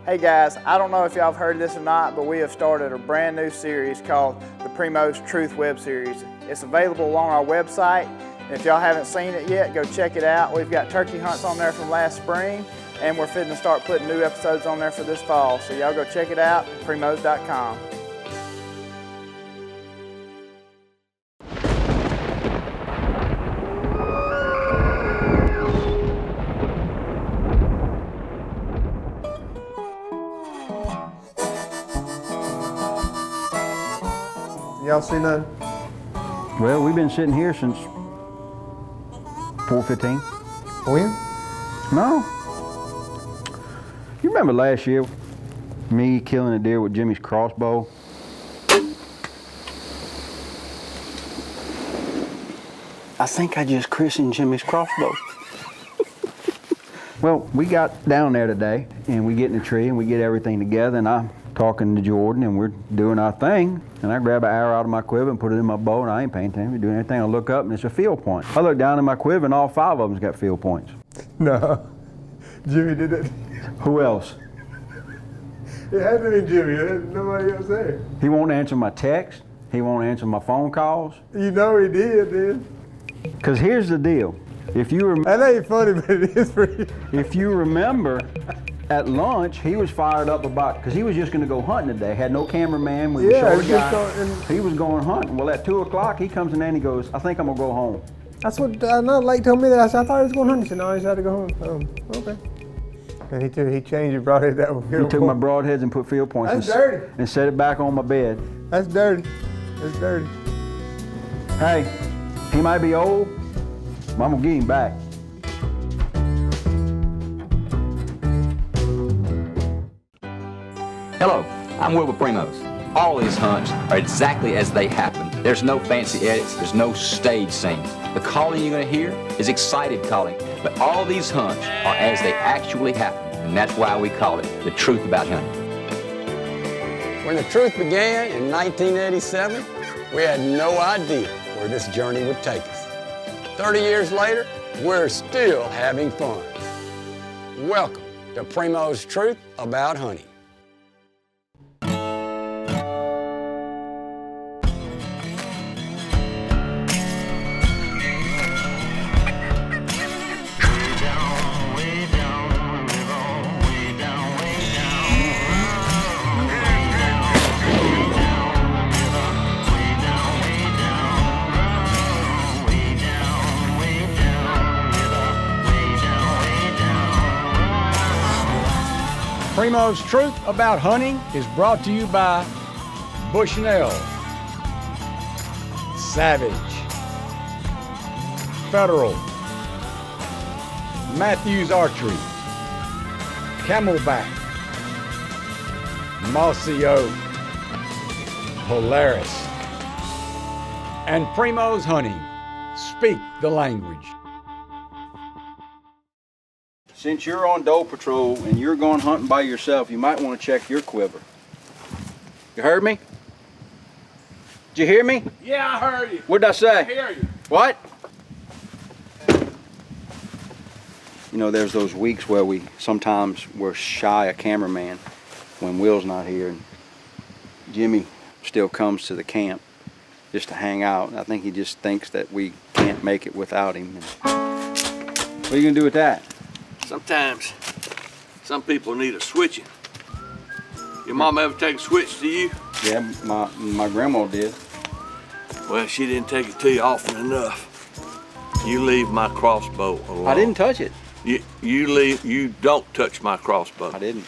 Hey guys, I don't know if y'all have heard this or not, but we have started a brand new series called the Primos Truth web series. It's available on our website, and if y'all haven't seen it yet, go check it out. We've got turkey hunts on there from last spring, and we're fitting to start putting new episodes on there for this fall. So y'all go check it out at primos.com. Y'all see nothing? Well, we've been sitting here since 4:15. When? No. You remember last year, me killing a deer with Jimmy's crossbow? I think I just christened Jimmy's crossbow. Well, we got down there today, and we get in the tree, and we get everything together, and I'm talking to Jordan, and we're doing our thing, and I grab an arrow out of my quiver and put it in my bow, and I ain't paying attention, doing anything. I look up, and it's a field point. I look down in my quiver, and all 5 of them's got field points. No. Jimmy did it. Who else? It had to be Jimmy. There's nobody else there. He won't answer my text. He won't answer my phone calls. You know he did, then. Because here's the deal. If you That ain't funny, but it is for you. If you remember, at lunch, he was fired up about, because he was just going to go hunting today, had no cameraman, was a short guy. He was going hunting. Well, at 2 o'clock, he comes in there and he goes, I think I'm going to go home. That's what Lake told me that. I said, I thought he was going hunting. He said, no, he just had to go home. Okay. And he changed your broadhead that way. He took my broadheads and put field points That's dirty. And set it back on my bed. That's dirty. That's dirty. Hey, he might be old, but I'm going to get him back. Hello, I'm Will with Primos. All these hunts are exactly as they happen. There's no fancy edits, there's no stage scenes. The calling you're going to hear is excited calling, but all these hunts are as they actually happen, and that's why we call it the truth about hunting. When the truth began in 1987, we had no idea where this journey would take us. 30 years later, we're still having fun. Welcome to Primos Truth About Hunting. Primos Truth About Hunting is brought to you by Bushnell, Savage, Federal, Matthews Archery, Camelback, Mossy Oak, Polaris, and Primos Hunting. Speak the language. Since you're on doe patrol and you're going hunting by yourself, you might want to check your quiver. You heard me? Did you hear me? Yeah, I heard you. What did I say? I hear you. What? You know, there's those weeks where sometimes we're shy a cameraman when Will's not here, and Jimmy still comes to the camp just to hang out. I think he just thinks that we can't make it without him. What are you gonna do with that? Sometimes some people need a switching. Your mom ever take a switch to you? Yeah, my grandma did. Well, she didn't take it to you often enough. You leave my crossbow alone. I didn't touch it. You don't touch my crossbow. I didn't.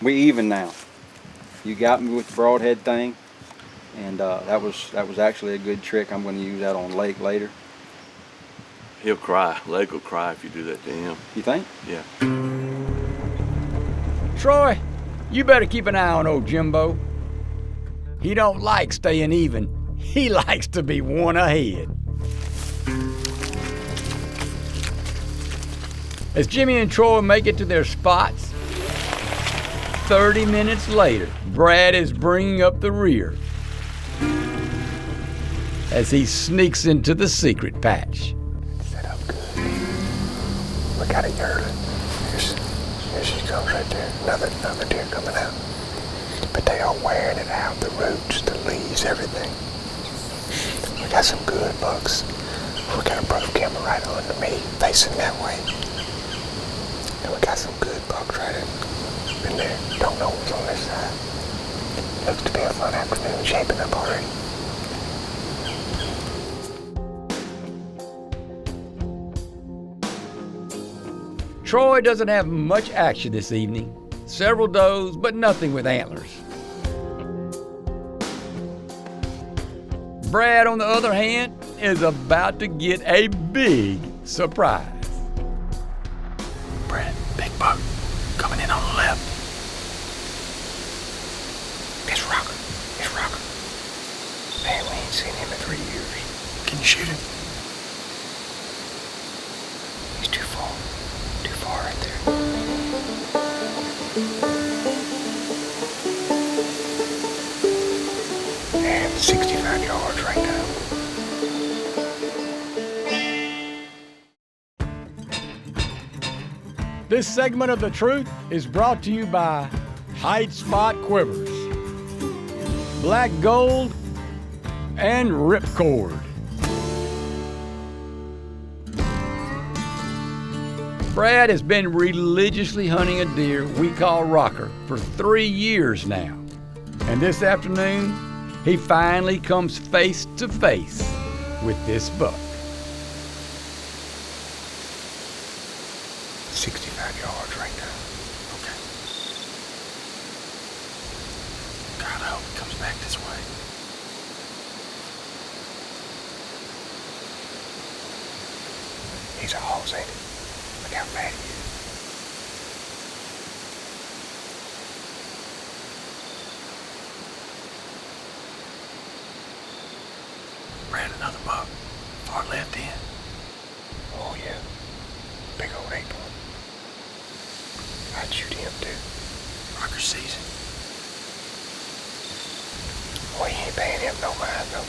We even now. You got me with the broadhead thing, and that was actually a good trick. I'm going to use that on Lake later. He'll cry. Lake will cry if you do that to him. You think? Yeah. Troy, you better keep an eye on old Jimbo. He don't like staying even. He likes to be one ahead. As Jimmy and Troy make it to their spots, 30 minutes later, Brad is bringing up the rear as he sneaks into the secret patch. Set up good. Look at it early. Here's she comes right there. Another deer coming out. But they are wearing it out, the roots, the leaves, everything. We got some good bucks. We got a pro camera right under me, facing that way. And we got some good bucks right in there. Don't know what's on this side. Looks to be a fun afternoon shaping up already. Troy doesn't have much action this evening. Several does, but nothing with antlers. Brad, on the other hand, is about to get a big surprise. Brad, big buck, coming in on the left. It's Rocker. Man, we ain't seen him in 3 years. Can you shoot him? He's too far right there. And 65 yards right now. This segment of The Truth is brought to you by Height Spot Quivers, Black Gold, and Ripcord. Brad has been religiously hunting a deer we call Rocker for 3 years now. And this afternoon, he finally comes face to face with this buck. 65 yards right now. Okay. God, I hope he comes back this way. He's a hoss, ain't he? Look how bad he is. Brad, another buck. Far left end. Oh, yeah. Big old acorn. I'd shoot him, too. Rocker sees it. Boy, he ain't paying him no mind, though.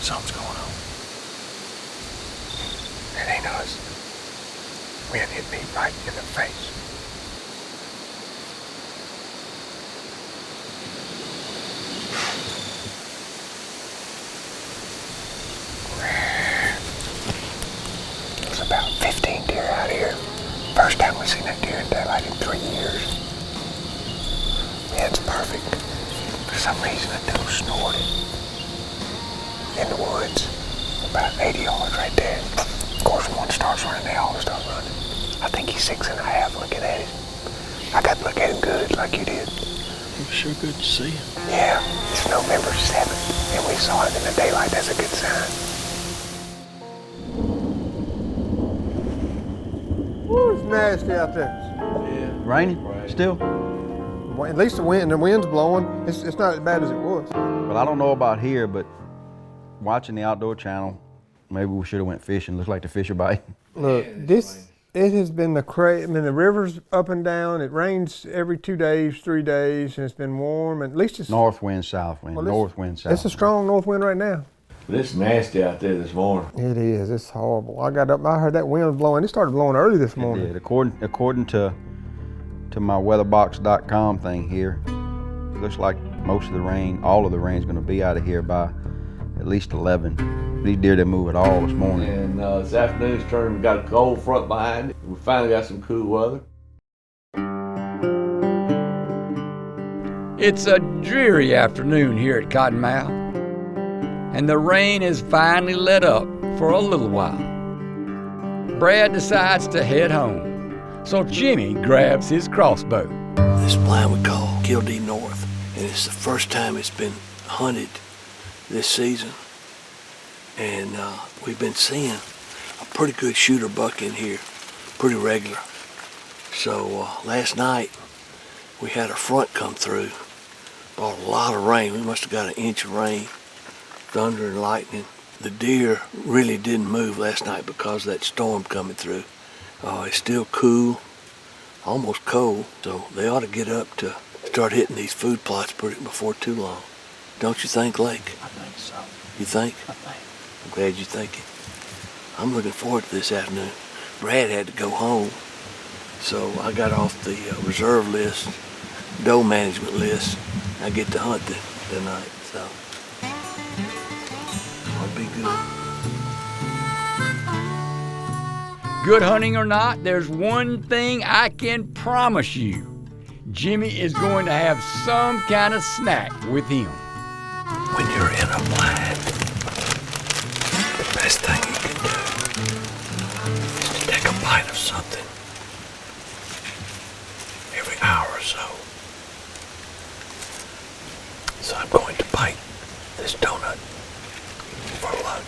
Something's going on. It ain't us. Wind hit me right in the face. There's about 15 deer out here. First time we seen that deer in daylight in 3 years. Wind's perfect. For some reason, that doe snorted. In the woods, about 80 yards right there. Of course, when one starts running, they all start running. I think he's 6.5 looking at it. I got to look at him good like you did. It was sure good to see you. Yeah, it's November 7th, and we saw it in the daylight. That's a good sign. Ooh, it's nasty out there. Yeah. Rainy still? Well, at least the wind's blowing. It's not as bad as it was. Well, I don't know about here, but watching the Outdoor Channel, maybe we should have went fishing. Looks like the fish are biting. Look, it has been the river's up and down. It rains every 2 days, 3 days, and it's been warm. And at least it's North wind, south wind, north wind, south It's a strong north wind right now. But it's nasty out there this morning. It is. It's horrible. I got up. I heard that wind was blowing. It started blowing early this morning. It did. According to my weatherbox.com thing here, it looks like most of the rain, all of the rain is going to be out of here by at least 11. These deer didn't move at all this morning. And this afternoon's turn, we got a cold front behind it. We finally got some cool weather. It's a dreary afternoon here at Cottonmouth, and the rain has finally let up for a little while. Brad decides to head home, so Jimmy grabs his crossbow. This blind we call Kildee North, and it's the first time it's been hunted this season. And we've been seeing a pretty good shooter buck in here, pretty regular. So last night we had a front come through, brought a lot of rain. We must have got 1 inch of rain, thunder and lightning. The deer really didn't move last night because of that storm coming through. It's still cool, almost cold, so they ought to get up to start hitting these food plots before too long. Don't you think, Lake? I think so. You think? I think. I'm glad you think it. I'm looking forward to this afternoon. Brad had to go home, so I got off the reserve list, doe management list. I get to hunt tonight, so it'll be good. Good hunting or not, there's one thing I can promise you. Jimmy is going to have some kind of snack with him. When you're in a blind, the best thing you can do is to take a bite of something every hour or so. So I'm going to bite this donut for luck.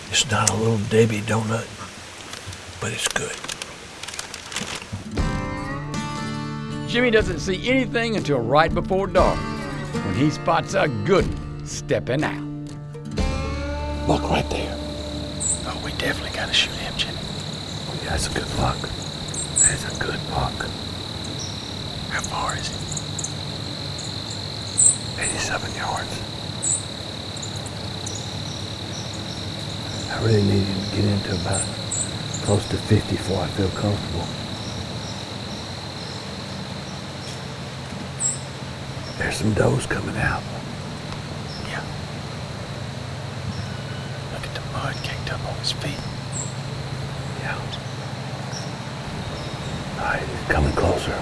It's not a little Debbie donut, but it's good. Jimmy doesn't see anything until right before dark, when he spots a good one stepping out. Look right there. Oh, we definitely gotta shoot him, Jimmy. Oh, yeah, that's a good buck. That's a good buck. How far is it? 87 yards. I really need him to get into about close to 50 before I feel comfortable. There's some does coming out. Yeah. Look at the mud caked up on his feet. Yeah. All right, he's coming closer.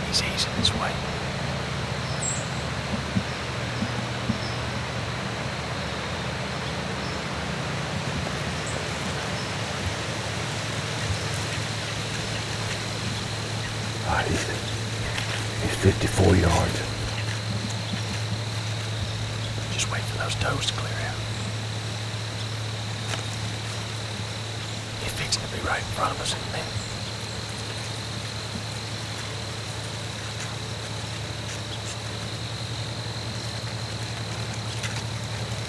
He's easing his way. All right, he's 54 yards. Just wait for those does to clear out. He's fixing to be right in front of us in a minute.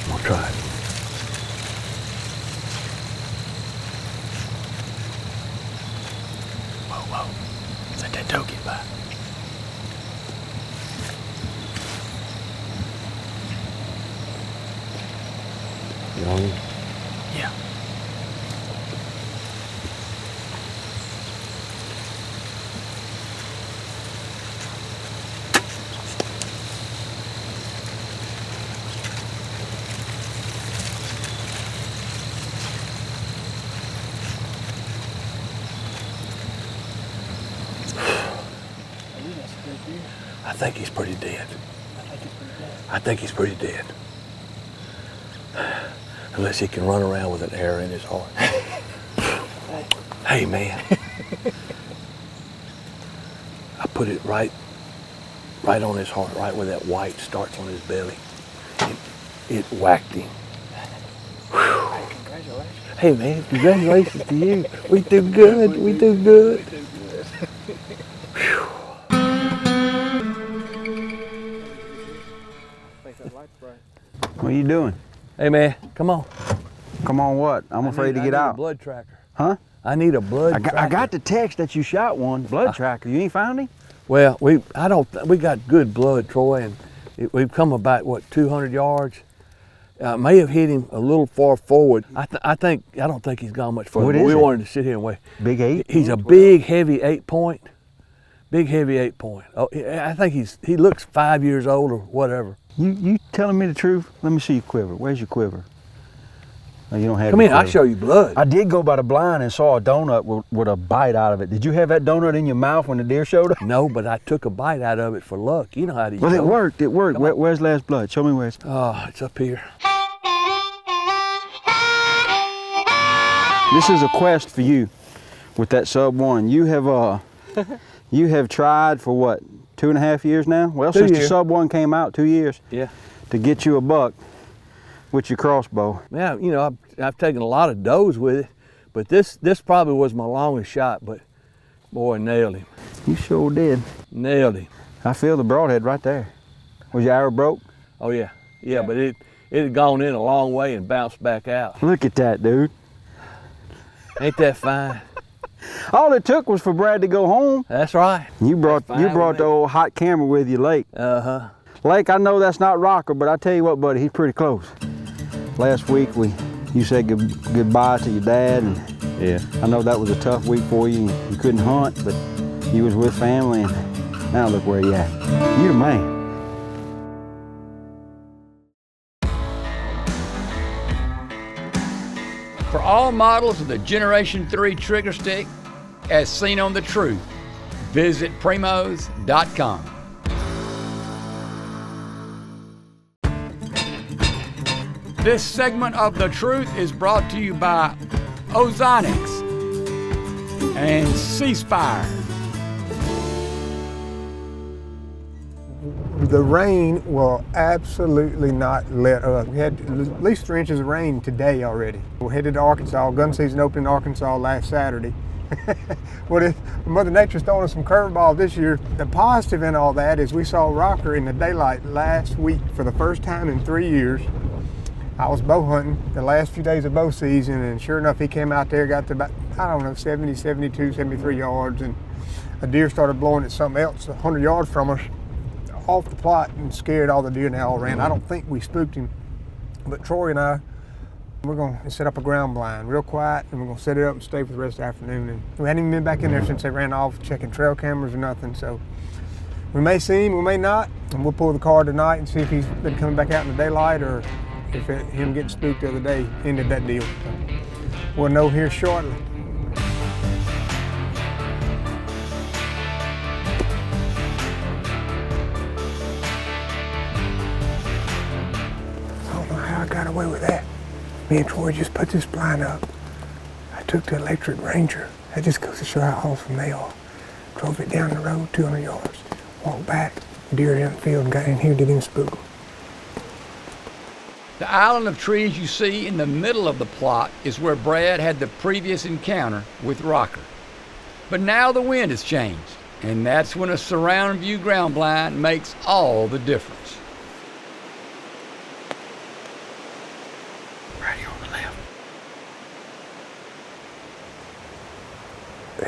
We'll try it. Whoa. Let that doe get by. You on him? Yeah. I think he's pretty dead. I think he's pretty dead. Unless he can run around with an arrow in his heart. Hey, man. I put it right on his heart, right where that white starts on his belly. It whacked him. Whew. Congratulations. Hey, man, congratulations to you. We do good. We do good. Whew. What are you doing? Hey, man, come on. Come on what? I'm afraid to get I need out. a blood tracker. Huh? I need a blood tracker. I got the text that you shot one. Blood tracker. You ain't found him? Well, we got good blood, Troy, and we've come about, what, 200 yards? May have hit him a little far forward. I don't think he's gone much further. What but is we it? wanted to sit here and wait. Big 8? He's a big, heavy 8-point. Big, heavy 8-point. Oh, I think he looks 5 years old or whatever. You telling me the truth? Let me see your quiver. Where's your quiver? Oh, you don't have Come your in, I'll quiver. show you blood. I did go by the blind and saw a donut with a bite out of it. Did you have that donut in your mouth when the deer showed up? No, but I took a bite out of it for luck. You know how to Well, it worked. It worked. Where's last blood? Show me where it's. Oh, it's up here. This is a quest for you with that sub 1. You have tried for what, 2.5 years now? Well, 2 since the years. sub 1 came out, 2 years. Yeah. To get you a buck with your crossbow. Yeah, you know, I've taken a lot of does with it, but this probably was my longest shot, but boy, nailed him. You sure did. Nailed him. I feel the broadhead right there. Was your arrow broke? Oh yeah, but it had gone in a long way and bounced back out. Look at that, dude. Ain't that fine? All it took was for Brad to go home. That's right. You brought the old hot camera with you, Lake. Uh-huh. Lake, I know that's not Rocker, but I tell you what, buddy, he's pretty close. Last week you said goodbye to your dad, and Yeah. I know that was a tough week for you. You couldn't hunt, but you was with family, and now look where you at. You the man. For all models of the Generation 3 trigger stick, as seen on The Truth, visit primos.com. This segment of The Truth is brought to you by Ozonics and C-Spire. The rain will absolutely not let up. We had at least 3 inches of rain today already. We're headed to Arkansas. Gun season opened in Arkansas last Saturday. Mother Nature's throwing us some curveball this year. The positive in all that is we saw Rocker in the daylight last week for the first time in 3 years. I was bow hunting the last few days of bow season, and sure enough, he came out there, got to about, 70, 72, 73 yards, and a deer started blowing at something else 100 yards from us off the plot and scared all the deer, and they all ran. I don't think we spooked him, but Troy and I, we're going to set up a ground blind real quiet, and we're going to set it up and stay for the rest of the afternoon. And we hadn't even been back in there since they ran off checking trail cameras or nothing, so we may see him, we may not, and we'll pull the card tonight and see if he's been coming back out in the daylight or if him getting spooked the other day ended that deal. So we'll know here shortly. I don't know how I got away with that. Me and Troy just put this blind up. I took the electric Ranger. That just goes to show how awesome they are. Drove it down the road 200 yards, walked back, deer in the field, and got in here, didn't even spook them. The island of trees you see in the middle of the plot is where Brad had the previous encounter with Rocker. But now the wind has changed, and that's when a surround view ground blind makes all the difference. Right here on the left.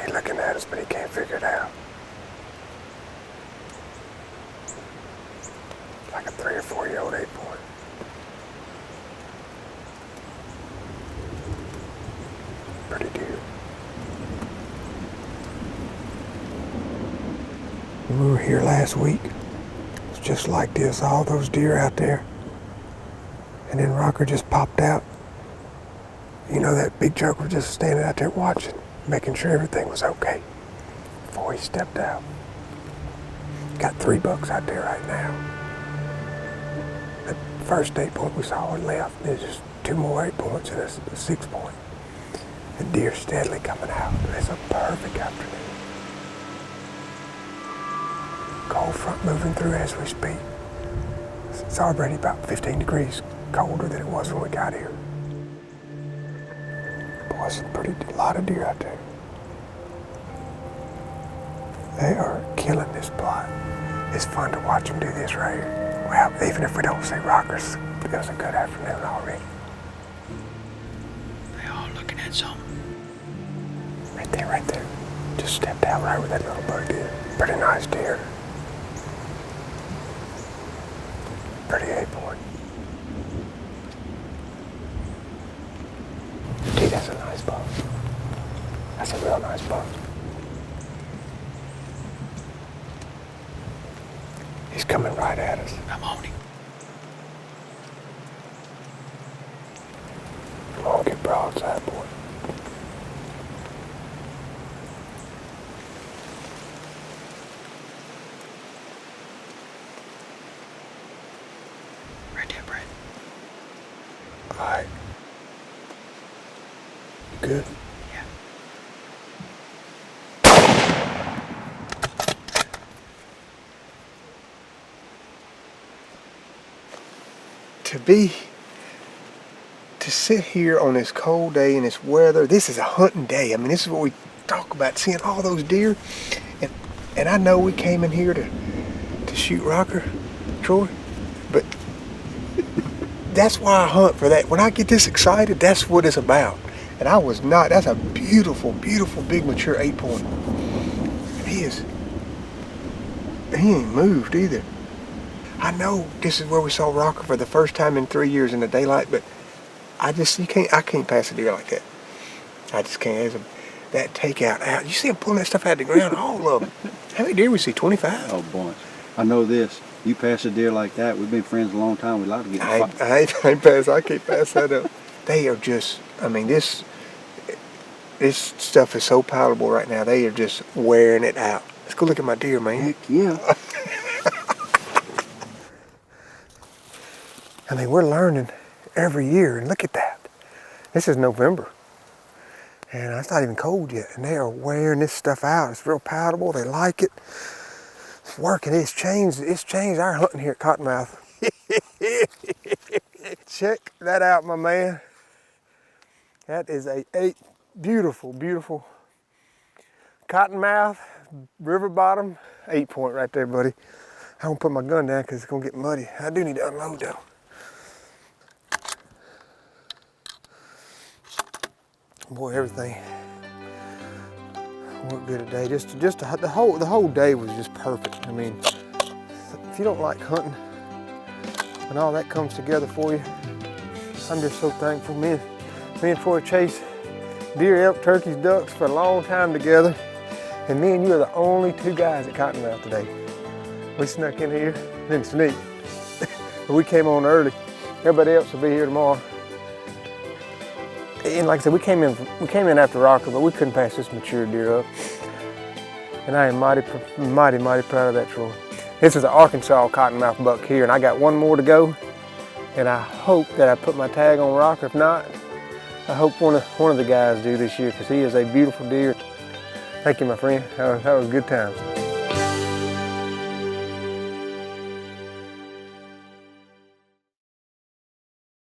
He's looking at us, but he can't figure it out. Like a 3 or 4 year old 8-point. Pretty deer. When we were here last week, it was just like this, all those deer out there. And then Rocker just popped out. You know, that big joker was just standing out there watching, making sure everything was okay before he stepped out. Got 3 bucks out there right now. The first 8-point we saw on left, there's just 2 more 8-points and a 6-point. The deer steadily coming out. It's a perfect afternoon. Cold front moving through as we speak. It's already about 15 degrees colder than it was when we got here. Boy, it's a lot of deer out there. They are killing this plot. It's fun to watch them do this right here. Well, even if we don't see Rockers, it was a good afternoon already. They all looking at something. Right there. Just stepped out right where that little bird did. Pretty nice deer. Pretty 8-point. Gee, that's a nice buck. That's a real nice buck. He's coming right at us. I'm on him. Come on, get broadside, boy. Right there, Brad. All right. You good? Yeah. To to sit here on this cold day in this weather, this is a hunting day. I mean, this is what we talk about, seeing all those deer. And I know we came in here to shoot Rocker, Troy, but that's why I hunt for that. When I get this excited, that's what it's about. And I was not. That's a beautiful, beautiful, big, mature 8-point. And he ain't moved either. I know this is where we saw Rocker for the first time in 3 years in the daylight, but I can't pass a deer like that. I just can't. That takeout out. You see him pulling that stuff out of the ground, all of them. How many deer we see? 25? Oh, boy. I know this. You pass a deer like that, we've been friends a long time. We'd like to get in a fight. I can't pass that up. They are just, I mean, this stuff is so palatable right now. They are just wearing it out. Let's go look at my deer, man. Heck yeah. I mean, we're learning every year, and look at that. This is November, and it's not even cold yet, and they are wearing this stuff out. It's real palatable. They like it. It's working. It's changed our hunting here at Cottonmouth. Check that out, my man. That is a beautiful, beautiful Cottonmouth river bottom 8-point right there, buddy. I won't put my gun down because it's gonna get muddy. I do need to unload though. Boy, everything worked good today. Just the whole day was just perfect. I mean, if you don't like hunting and all that comes together for you, I'm just so thankful. Me and Troy chased deer, elk, turkeys, ducks for a long time together, and me and you are the only 2 guys at Cottonmouth today. We snuck in here, didn't sneak, but we came on early. Everybody else will be here tomorrow. And like I said, we came in after Rocker, but we couldn't pass this mature deer up. And I am mighty proud of that, Troy. This is an Arkansas Cottonmouth buck here, and I got one more to go. And I hope that I put my tag on Rocker. If not, I hope one of the guys do this year, because he is a beautiful deer. Thank you, my friend. That was a good time.